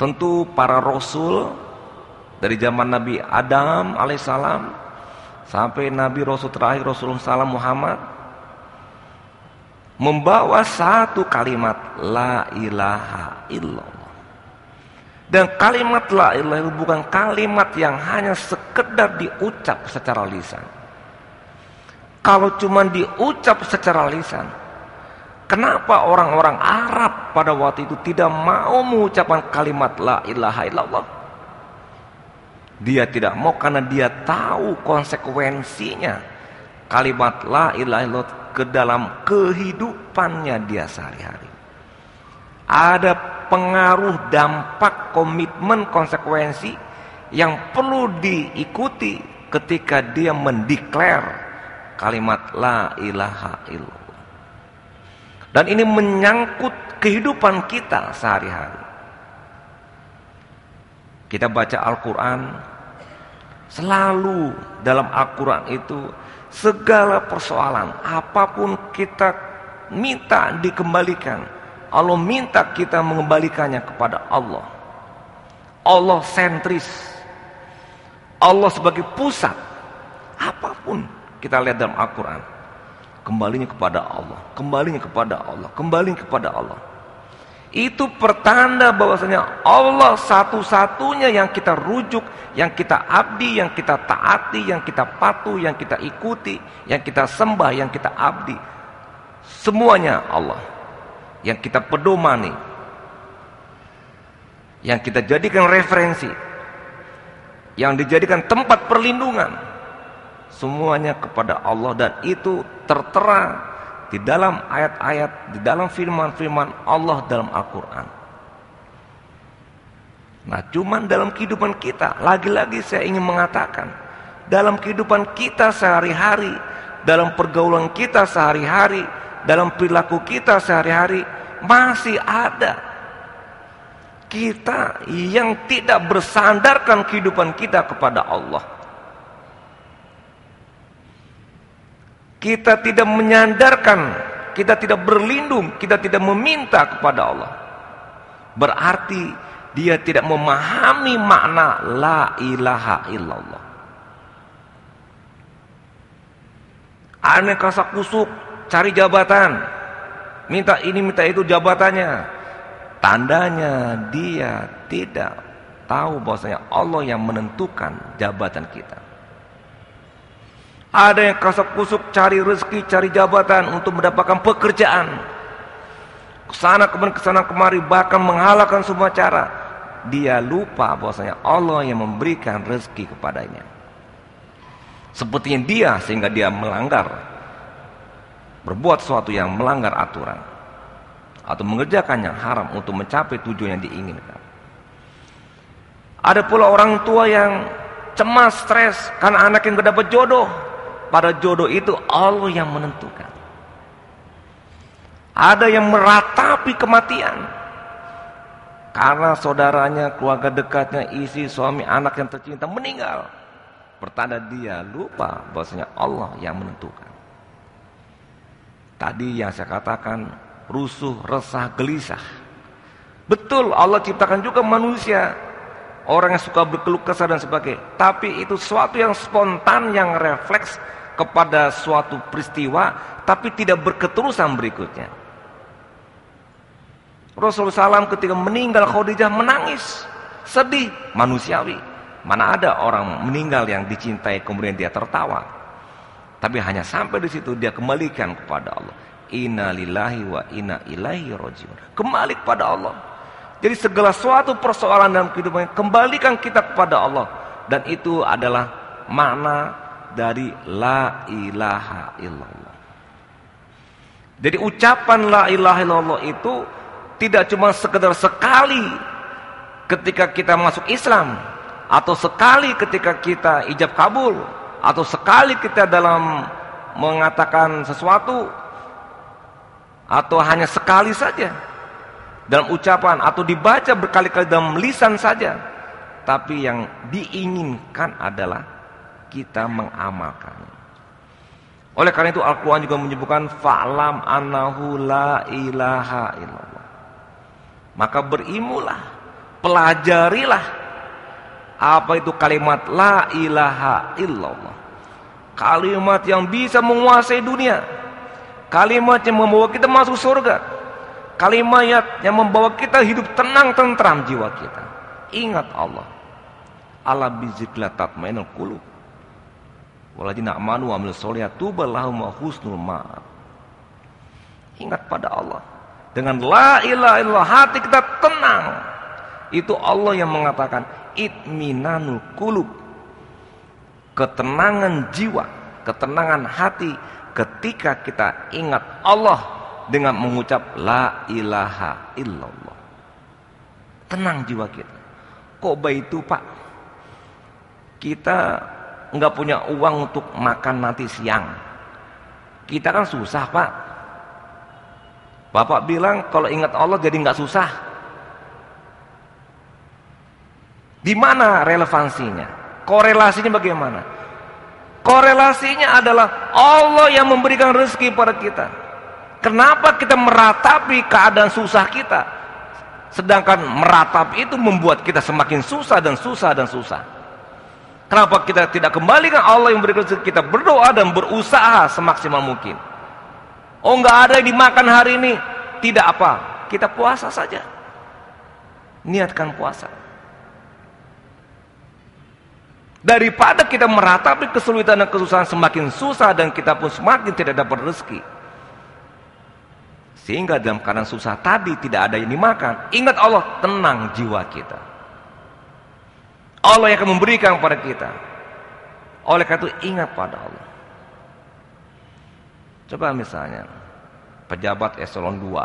Tentu para rasul dari zaman Nabi Adam alaihissalam sampai Nabi Rasul terakhir Rasulullah SAW Muhammad membawa satu kalimat la ilaha illallah. Dan kalimat la ilaha illallah bukan kalimat yang hanya sekedar diucap secara lisan. Kalau cuma diucap secara lisan, kenapa orang-orang Arab pada waktu itu tidak mau mengucapkan kalimat la ilaha illallah? Dia tidak mau karena dia tahu konsekuensinya kalimat la ilaha illallah ke dalam kehidupannya dia sehari-hari. Ada pengaruh, dampak, komitmen, konsekuensi yang perlu diikuti ketika dia mendeklar kalimat la ilaha illallah. Dan ini menyangkut kehidupan kita sehari-hari. Kita baca Al-Quran, selalu dalam Al-Quran itu segala persoalan apapun kita minta dikembalikan. Allah minta kita mengembalikannya kepada Allah. Allah sentris. Allah sebagai pusat. Apapun kita lihat dalam Al-Quran, kembalinya kepada Allah, kembalinya kepada Allah, kembalinya kepada Allah. Itu pertanda bahwasanya Allah satu-satunya yang kita rujuk, yang kita abdi, yang kita taati, yang kita patuh, yang kita ikuti, yang kita sembah, yang kita abdi. Semuanya Allah yang kita pedomani, yang kita jadikan referensi, yang dijadikan tempat perlindungan. Semuanya kepada Allah, dan itu tertera di dalam ayat-ayat, di dalam firman-firman Allah dalam Al-Quran. Nah, cuman dalam kehidupan kita, lagi-lagi saya ingin mengatakan, dalam kehidupan kita sehari-hari, dalam pergaulan kita sehari-hari, dalam perilaku kita sehari-hari, masih ada kita yang tidak bersandarkan kehidupan kita kepada Allah. Kita tidak menyandarkan, kita tidak berlindung, kita tidak meminta kepada Allah. Berarti dia tidak memahami makna la ilaha illallah. Aneh kasak kusuk, cari jabatan, minta ini minta itu jabatannya. Tandanya dia tidak tahu bahwasanya Allah yang menentukan jabatan kita. Ada yang kasak-kusuk cari rezeki, cari jabatan untuk mendapatkan pekerjaan. Kesana kemari, bahkan menghalalkan semua cara. Dia lupa bahwasanya Allah yang memberikan rezeki kepadanya. Sepertinya dia, sehingga dia melanggar, berbuat sesuatu yang melanggar aturan, atau mengerjakan yang haram untuk mencapai tujuan yang diinginkan. Ada pula orang tua yang cemas, stres karena anak yang gak dapat jodoh. Pada jodoh itu Allah yang menentukan. Ada yang meratapi kematian karena saudaranya, keluarga dekatnya, istri, suami, anak yang tercinta meninggal. Pertanda dia lupa bahwasanya Allah yang menentukan. Tadi yang saya katakan, rusuh, resah, gelisah. Betul, Allah ciptakan juga manusia, orang yang suka berkeluh kesah dan sebagainya. Tapi itu sesuatu yang spontan, yang refleks kepada suatu peristiwa, tapi tidak berketerusan berikutnya. Rasulullah SAW ketika meninggal Khadijah menangis, sedih, manusiawi. Mana ada orang meninggal yang dicintai kemudian dia tertawa. Tapi hanya sampai di situ dia kembalikan kepada Allah. Inna lillahi wa inna ilaihi rajiun. Kembali kepada Allah. Jadi segala suatu persoalan dalam kehidupan, kembalikan kita kepada Allah. Dan itu adalah makna dari la ilaha illallah. Jadi ucapan la ilaha illallah itu tidak cuma sekedar sekali ketika kita masuk Islam, atau sekali ketika kita ijab kabul, atau sekali kita dalam mengatakan sesuatu, atau hanya sekali saja dalam ucapan, atau dibaca berkali-kali dalam lisan saja. Tapi yang diinginkan adalah kita mengamalkan. Oleh karena itu Al-Quran juga menyebutkan fa'lam annahu la ilaha illallah. Maka berilmulah pelajarilah apa itu kalimat la ilaha illallah. Kalimat yang bisa menguasai dunia, kalimat yang membawa kita masuk surga, kalimat yang membawa kita hidup tenang tentram jiwa kita. Ingat Allah. Ala bizikrillah tatmainnul qulub. Walladzina amanu wa amilus sholihat tuba lahum wa husnul ma'ab. Ingat pada Allah. Dengan la ilaha illallah hati kita tenang. Itu Allah yang mengatakan itminanul qulub. Ketenangan jiwa, ketenangan hati ketika kita ingat Allah dengan mengucap la ilaha illallah. Tenang jiwa kita. Kok begitu, Pak? Kita nggak punya uang untuk makan nanti siang. Kita kan susah, Pak. Bapak bilang kalau ingat Allah jadi nggak susah. Di mana relevansinya? Korelasinya bagaimana? Korelasinya adalah Allah yang memberikan rezeki pada kita. Kenapa kita meratapi keadaan susah kita? Sedangkan meratapi itu membuat kita semakin susah dan susah dan susah. Kenapa kita tidak kembalikan Allah yang memberikan rezeki? Kita berdoa dan berusaha semaksimal mungkin. Oh, nggak ada yang dimakan hari ini, tidak apa, kita puasa saja. Niatkan puasa. Daripada kita meratapi kesulitan dan kesusahan semakin susah dan kita pun semakin tidak dapat rezeki. Sehingga dalam keadaan susah tadi tidak ada yang dimakan. Ingat Allah, tenang jiwa kita. Allah yang akan memberikan kepada kita. Oleh karena itu ingat pada Allah. Coba misalnya pejabat eselon 2.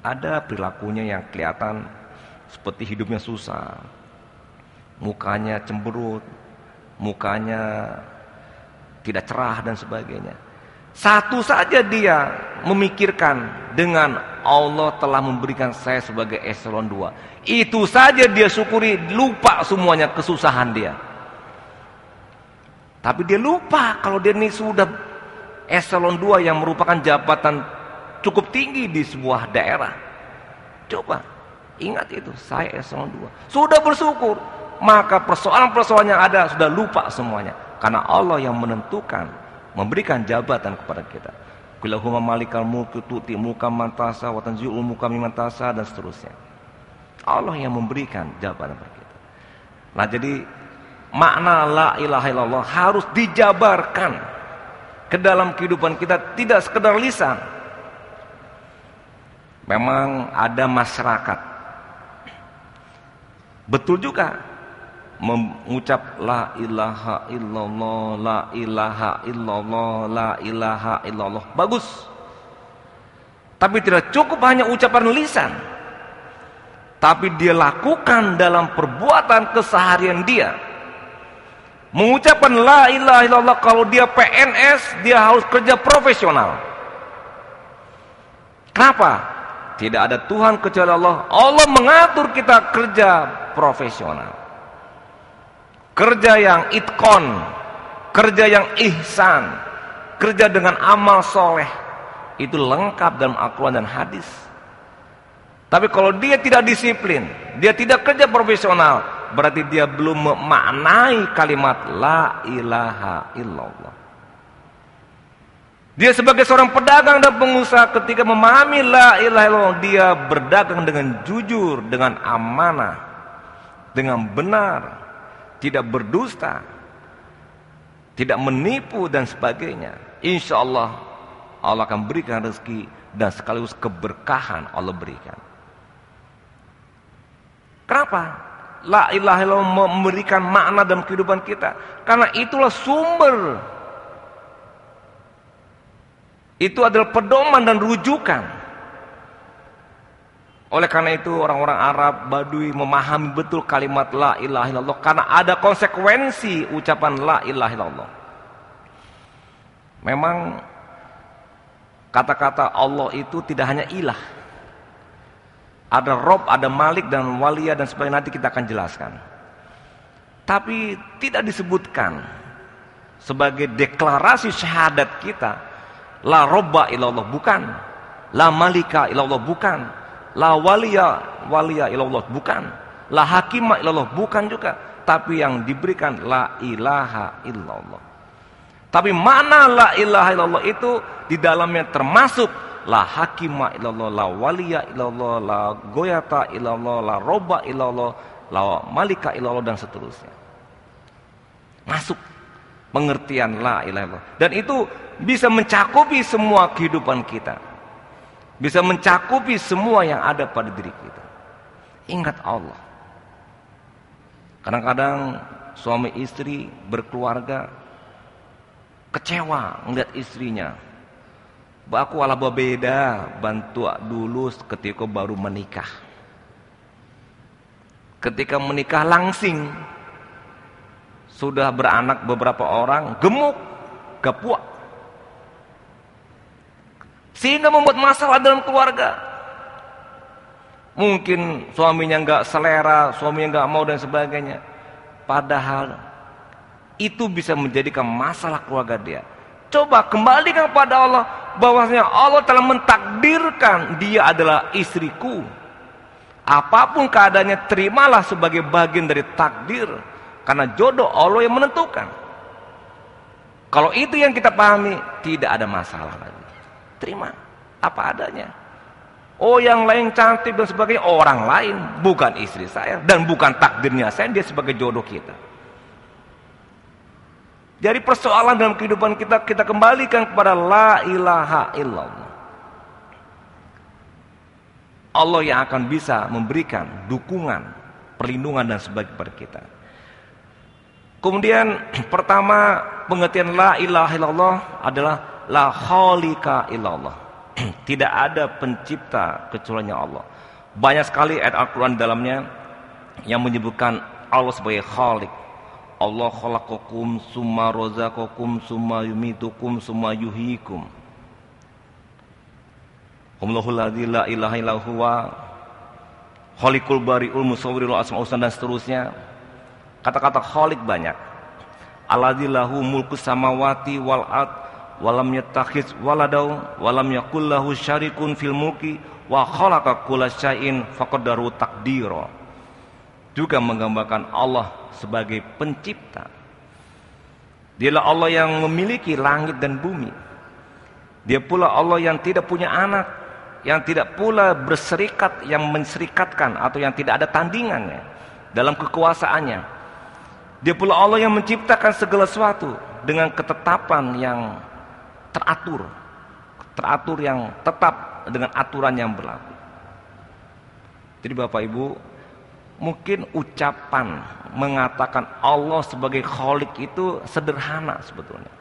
Ada perilakunya yang kelihatan seperti hidupnya susah. Mukanya cemberut, mukanya tidak cerah dan sebagainya. Satu saja dia memikirkan dengan Allah telah memberikan saya sebagai eselon 2. Itu saja dia syukuri, lupa semuanya kesusahan dia. Tapi dia lupa kalau dia ini sudah eselon 2 yang merupakan jabatan cukup tinggi di sebuah daerah. Coba ingat itu, saya eselon 2. Sudah bersyukur. Maka persoalan-persoalan yang ada sudah lupa semuanya. Karena Allah yang menentukan, memberikan jabatan kepada kita. Kulahumma malikal mulki tu'ti mulka man tasha wa tanzi'ul mulka mimman tasha dan seterusnya. Allah yang memberikan jabatan kepada kita. Nah, jadi makna la ilaha illallah harus dijabarkan ke dalam kehidupan kita, tidak sekedar lisan. Memang ada masyarakat, betul juga, mengucap la ilaha illallah, la ilaha illallah, la ilaha illallah. Bagus. Tapi tidak cukup hanya ucapan lisan. Tapi dia lakukan dalam perbuatan keseharian dia. Mengucapkan la ilaha illallah, kalau dia PNS, dia harus kerja profesional. Kenapa? Tidak ada Tuhan kecuali Allah. Allah mengatur kita kerja profesional. Kerja yang itkon, kerja yang ihsan, kerja dengan amal soleh, itu lengkap dalam Al-Quran dan hadis. Tapi kalau dia tidak disiplin, dia tidak kerja profesional, berarti dia belum memaknai kalimat la ilaha illallah. Dia sebagai seorang pedagang dan pengusaha, ketika memahami la ilaha illallah, dia berdagang dengan jujur, dengan amanah, dengan benar, tidak berdusta, tidak menipu dan sebagainya. Insya Allah Allah akan berikan rezeki dan sekaligus keberkahan Allah berikan. Kenapa? La ilaha illallah memberikan makna dalam kehidupan kita. Karena itulah sumber. Itu adalah pedoman dan rujukan. Oleh karena itu orang-orang Arab Badui memahami betul kalimat la ilaha illallah, karena ada konsekuensi ucapan la ilaha illallah. Memang kata-kata Allah itu tidak hanya ilah. Ada Rob, ada Malik dan Waliyah dan sebagainya, nanti kita akan jelaskan. Tapi tidak disebutkan sebagai deklarasi syahadat kita la Robba illallah, bukan. La Malika illallah, bukan. La waliya illallah, bukan. La hakima illallah, bukan juga. Tapi yang diberikan la ilaha illallah. Tapi mana la ilaha illallah itu di dalamnya termasuk la hakima illallah, la waliya illallah, la goyata illallah, la roba illallah, la malika illallah, dan seterusnya. Masuk pengertian la ilaha illallah. Dan itu bisa mencakupi semua kehidupan kita. Bisa mencakupi semua yang ada pada diri kita. Ingat Allah. Kadang-kadang suami istri berkeluarga kecewa ngeliat istrinya. Aku ala beda bantu dulu ketika baru menikah. Ketika menikah langsing, sudah beranak beberapa orang, gemuk, gapuak. Sehingga membuat masalah dalam keluarga. Mungkin suaminya nggak selera, suaminya nggak mau dan sebagainya. Padahal itu bisa menjadikan masalah keluarga dia. Coba kembalikan kepada Allah, bahwasanya Allah telah mentakdirkan dia adalah istriku. Apapun keadaannya, terimalah sebagai bagian dari takdir, karena jodoh Allah yang menentukan. Kalau itu yang kita pahami, tidak ada masalah lagi. Terima apa adanya. Oh, yang lain cantik dan sebagainya, orang lain, bukan istri saya dan bukan takdirnya saya, dia sebagai jodoh kita. Jadi persoalan dalam kehidupan kita, kita kembalikan kepada la ilaha illallah. Allah yang akan bisa memberikan dukungan, perlindungan dan sebagainya kepada kita. Kemudian pertama, pengertian la ilaha illallah adalah la khaliqa illallah. Tidak ada pencipta kecuali Allah. Banyak sekali ayat Al-Quran dalamnya yang menyebutkan Allah sebagai khaliq. Allah khalaqakum summa razaqakum summa yumitukum summa yuhyikum. Allahul ladzi la ilaha illa huwa khaliqul bari'ul musawwirul asmaul husna, dan seterusnya. Kata-kata khaliq banyak. Alladzi lahu mulku samawati wal ard walam yattakhiz waladau walam yakul lahu syarikun fil mulki wa khalaqa kulla syai'in faqaddaru taqdira. Juga menggambarkan Allah sebagai pencipta. Dialah Allah yang memiliki langit dan bumi. Dia pula Allah yang tidak punya anak, yang tidak pula berserikat, yang menserikatkan atau yang tidak ada tandingannya dalam kekuasaannya. Dia pula Allah yang menciptakan segala sesuatu dengan ketetapan yang teratur yang tetap dengan aturan yang berlaku. Jadi Bapak Ibu, mungkin ucapan mengatakan Allah sebagai khaliq itu sederhana sebetulnya.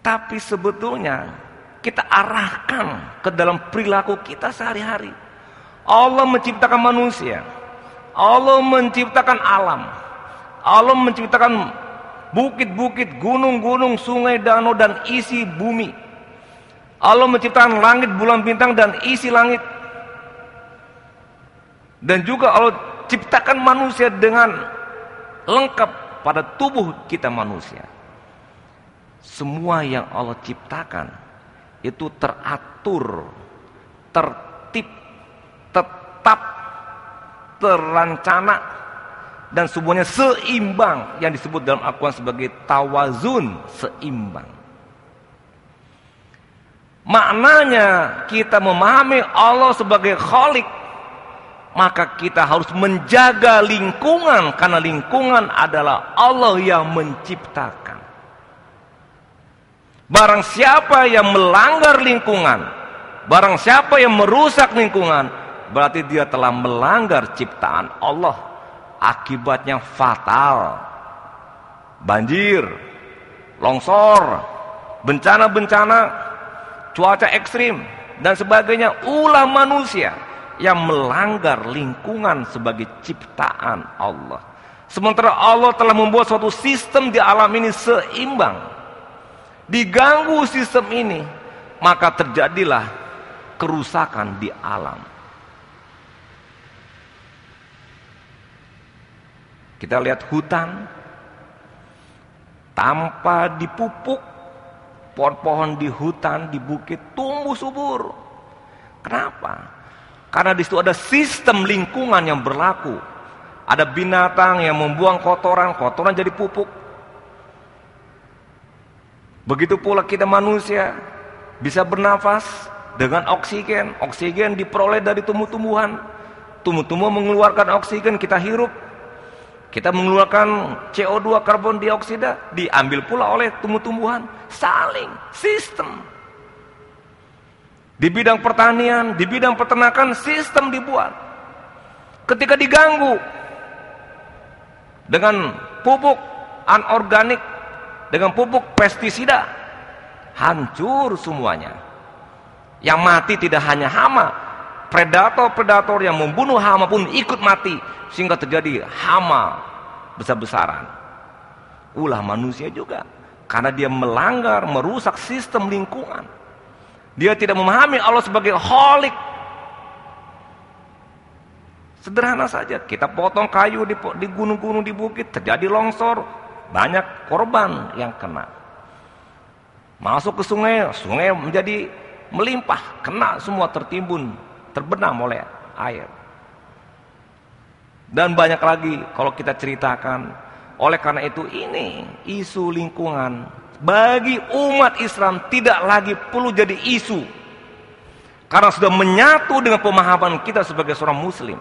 Tapi sebetulnya kita arahkan ke dalam perilaku kita sehari-hari. Allah menciptakan manusia. Allah menciptakan alam. Allah menciptakan bukit-bukit, gunung-gunung, sungai, danau, dan isi bumi. Allah menciptakan langit, bulan, bintang, dan isi langit. Dan juga Allah ciptakan manusia dengan lengkap pada tubuh kita manusia. Semua yang Allah ciptakan itu teratur, tertib, tetap, terancana, dan semuanya seimbang, yang disebut dalam Al-Quran sebagai tawazun, seimbang. Maknanya kita memahami Allah sebagai khaliq, maka kita harus menjaga lingkungan, karena lingkungan adalah Allah yang menciptakan. Barang siapa yang melanggar lingkungan, barang siapa yang merusak lingkungan, berarti dia telah melanggar ciptaan Allah. Akibatnya fatal. Banjir, longsor, bencana-bencana, cuaca ekstrim, dan sebagainya, ulah manusia yang melanggar lingkungan sebagai ciptaan Allah. Sementara Allah telah membuat suatu sistem di alam ini seimbang. Diganggu sistem ini, maka terjadilah kerusakan di alam. Kita lihat hutan tanpa dipupuk, pohon-pohon di hutan, di bukit tumbuh subur. Kenapa? Karena di situ ada sistem lingkungan yang berlaku. Ada binatang yang membuang kotoran, kotoran jadi pupuk. Begitu pula kita manusia bisa bernafas dengan oksigen. Oksigen diperoleh dari tumbuh-tumbuhan. Tumbuh-tumbuhan mengeluarkan oksigen, kita hirup. Kita mengeluarkan CO2, karbon dioksida, diambil pula oleh tumbuh-tumbuhan. Saling, sistem. Di bidang pertanian, di bidang peternakan, sistem dibuat. Ketika diganggu dengan pupuk anorganik, dengan pupuk pestisida, hancur semuanya. Yang mati tidak hanya hama, predator-predator yang membunuh hama pun ikut mati, sehingga terjadi hama besar-besaran. Ulah manusia juga, karena dia melanggar, merusak sistem lingkungan. Dia tidak memahami Allah sebagai Khalik. Sederhana saja, kita potong kayu di gunung-gunung, di bukit, terjadi longsor, banyak korban yang kena. Masuk ke sungai, sungai menjadi melimpah, kena semua, tertimbun, terbenam oleh air. Dan banyak lagi kalau kita ceritakan. Oleh karena itu ini isu lingkungan bagi umat Islam tidak lagi perlu jadi isu. Karena sudah menyatu dengan pemahaman kita sebagai seorang muslim.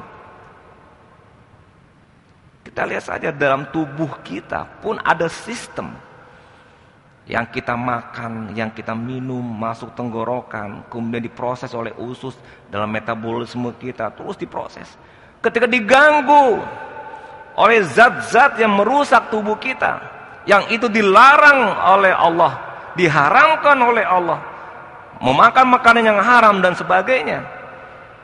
Kita lihat saja dalam tubuh kita pun ada sistem. Yang kita makan, yang kita minum, masuk tenggorokan, kemudian diproses oleh usus dalam metabolisme kita, terus diproses. Ketika diganggu oleh zat-zat yang merusak tubuh kita, yang itu dilarang oleh Allah, diharamkan oleh Allah, memakan makanan yang haram dan sebagainya,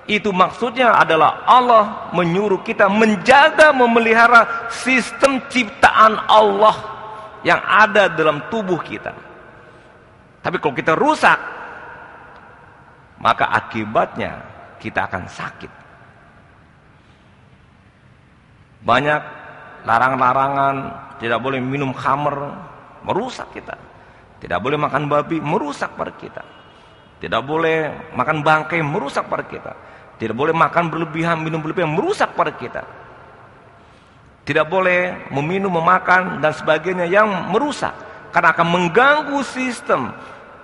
itu maksudnya adalah Allah menyuruh kita menjaga, memelihara sistem ciptaan Allah yang ada dalam tubuh kita. Tapi kalau kita rusak, maka akibatnya kita akan sakit. Banyak larangan-larangan, tidak boleh minum khamr, merusak kita. Tidak boleh makan babi, merusak pada kita. Tidak boleh makan bangkai, merusak pada kita. Tidak boleh makan berlebihan, minum berlebihan, merusak pada kita. Tidak boleh meminum, memakan, dan sebagainya yang merusak. Karena akan mengganggu sistem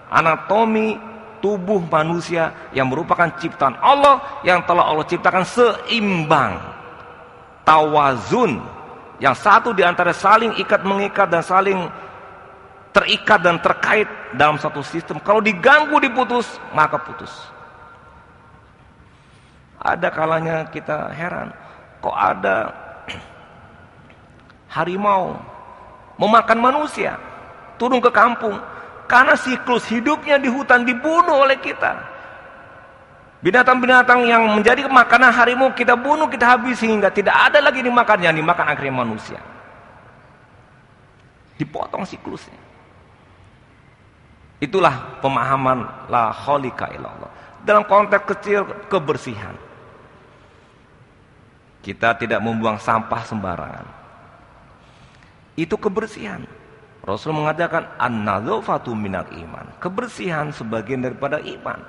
anatomi tubuh manusia yang merupakan ciptaan Allah, yang telah Allah ciptakan seimbang. Tawazun, yang satu di antara saling ikat mengikat dan saling terikat dan terkait dalam satu sistem. Kalau diganggu, diputus, maka putus. Ada kalanya kita heran, kok ada harimau memakan manusia, turun ke kampung, karena siklus hidupnya di hutan dibunuh oleh kita. Binatang-binatang yang menjadi makanan harimau kita bunuh, kita habis, sehingga tidak ada lagi dimakan, yang dimakan akhirnya manusia. Dipotong siklusnya. Itulah pemahaman la khalika illallah. Dalam konteks kecil, kebersihan. Kita tidak membuang sampah sembarangan. Itu kebersihan. Rasul mengatakan an-nadzafatu minal iman. Kebersihan sebagian daripada iman.